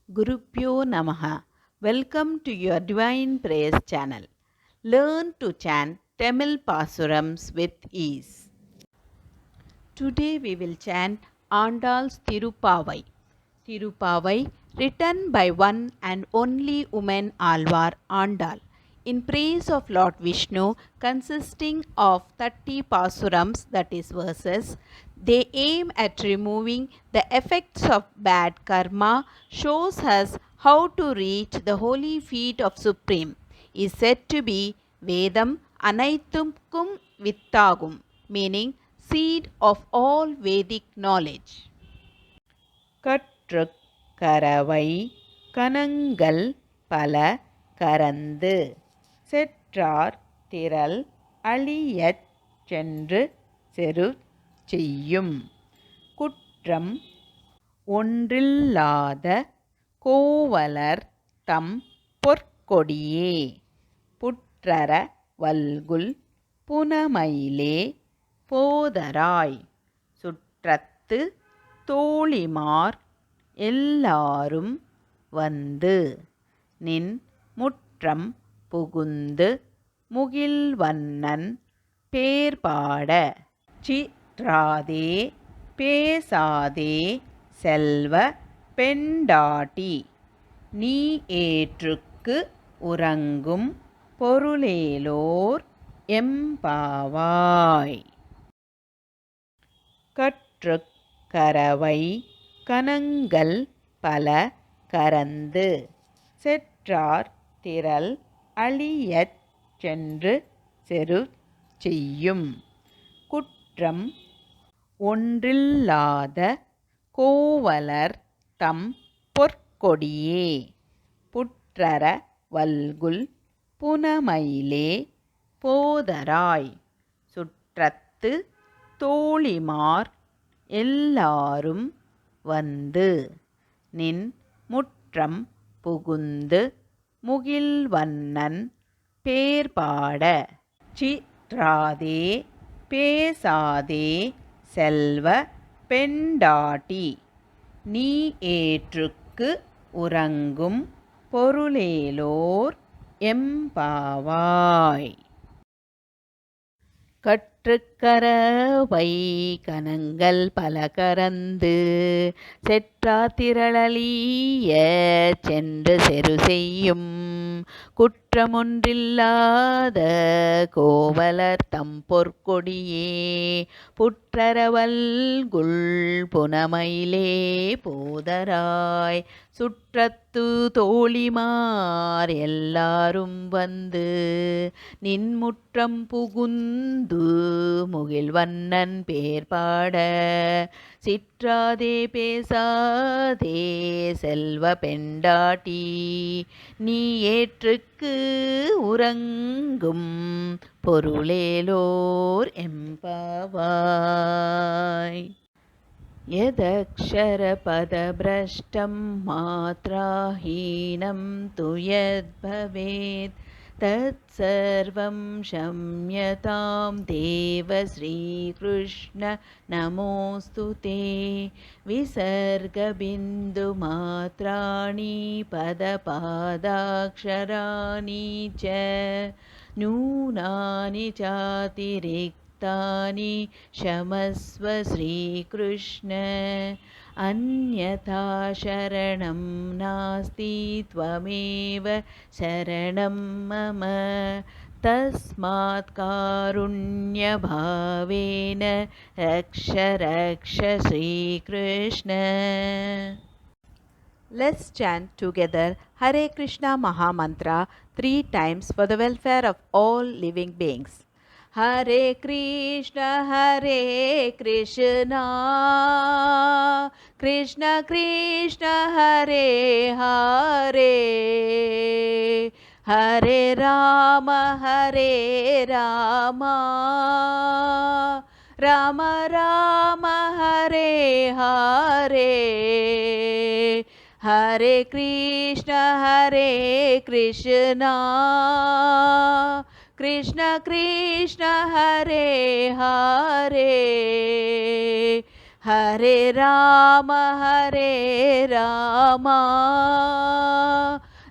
Gurupyo Namaha. Welcome to your Divine Prayers channel. Learn to chant Tamil Pasurams with ease. Today we will chant Andal's Tirupavai. Tirupavai, written by one and only woman Alvar Andal, in praise of Lord Vishnu, consisting of 30 pasurams, that is verses. They aim at removing the effects of bad karma, shows us how to reach the holy feet of Supreme, is said to be Vedam Anaithumkum Vittagum, meaning seed of all Vedic knowledge. கற்றுக் கரவை கனங்கள் பல கரந்து செற்றார் திரள் அழியச் சென்று செரு செய்யும் குற்றம் ஒன்றில்லாத கோவலர் தம் பொற்கொடியே புற்றர வல்குல் புனமயிலே போதராய் சுற்றத்து தோழிமார் எல்லாரும் வந்து நின் முற்றம் புகுந்து முகில்வண்ணன் பேர்பாட சிற்றாதே பேசாதே செல்வ பெண்டாட்டி நீ ஏற்றுக்கு உறங்கும் பொருளேலோர் எம்பாவாய். கற்றுக் கரவை கனங்கள் பல கரந்து செற்றார் திரள் அழியச் சென்று செரு செய்யும் குற்றம் ஒன்றில்லாத கோவலர் தம் பொற்கொடியே புற்றர வல்குல் புனமயிலே போதராய் சுற்றத்து தோழிமார் எல்லாரும் வந்து நின் முற்றம் புகுந்து முகில்வண்ணன் பேர்பாட சிற்றாதே பேசாதே செல்வ பெண்டாட்டி நீ ஏற்றுக்கு உறங்கும் பொருளேலோர் எம்பாவாய். கற்றுக்கரவை கனங்கள் பல கரந்து செற்றார் திரளழிய சென்று செரு செய்யும் குற்றமொன்றில்லாத கோவலர் தம் பொற்கொடியே புற்றரவல்குல் புனமயிலே போதராய் சுற்றத்து தோழிமார் எல்லாரும் வந்து நின்முற்றம் புகுந்து முகில்வண்ணன் பேர்பாட சிற்றாதே பேசாதே செல்வ பெண்டாட்டி நீ ஏற்றுக்கு உறங்கும் பொருளேலோர் எம்பாவாய். यदक्षरपदभ्रष्टं मात्राहीनं तु यद्भवेत् तत्सर्वं क्षम्यतां देव श्रीकृष्ण नमोऽस्तु ते. विसर्गबिन्दुमात्राणि पदपादाक्षराणि च न्यूनानि चातिरिक्तानि क्षमस्व श्रीकृष्ण. अन्यथा शरणं नास्ति त्वमेव शरणं मम तस्मात् कारुण्यभावेन रक्ष रक्ष Shrikrishna. Let's chant together Hare Krishna Mahamantra 3 times for the welfare of all living beings. Hare Krishna Krishna Krishna Hare Hare Hare Rama Rama Rama Hare Hare Hare Krishna Krishna Krishna Hare Hare Hare Rama, Hare Rama,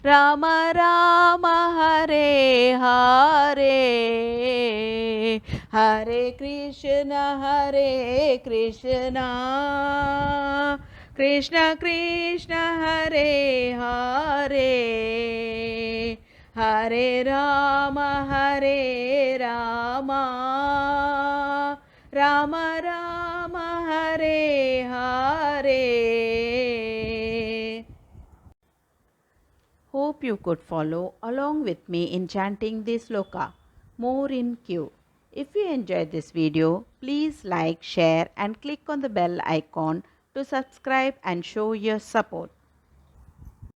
Rama Rama, Hare Hare, Hare Krishna, Hare Krishna, Krishna Krishna, Hare Hare, Hare Rama, Hare Rama, Rama Rama, Hare Hare. Hope you could follow along with me in chanting this sloka. More in queue. If you enjoyed this video, please like, share and click on the bell icon to subscribe and show your support.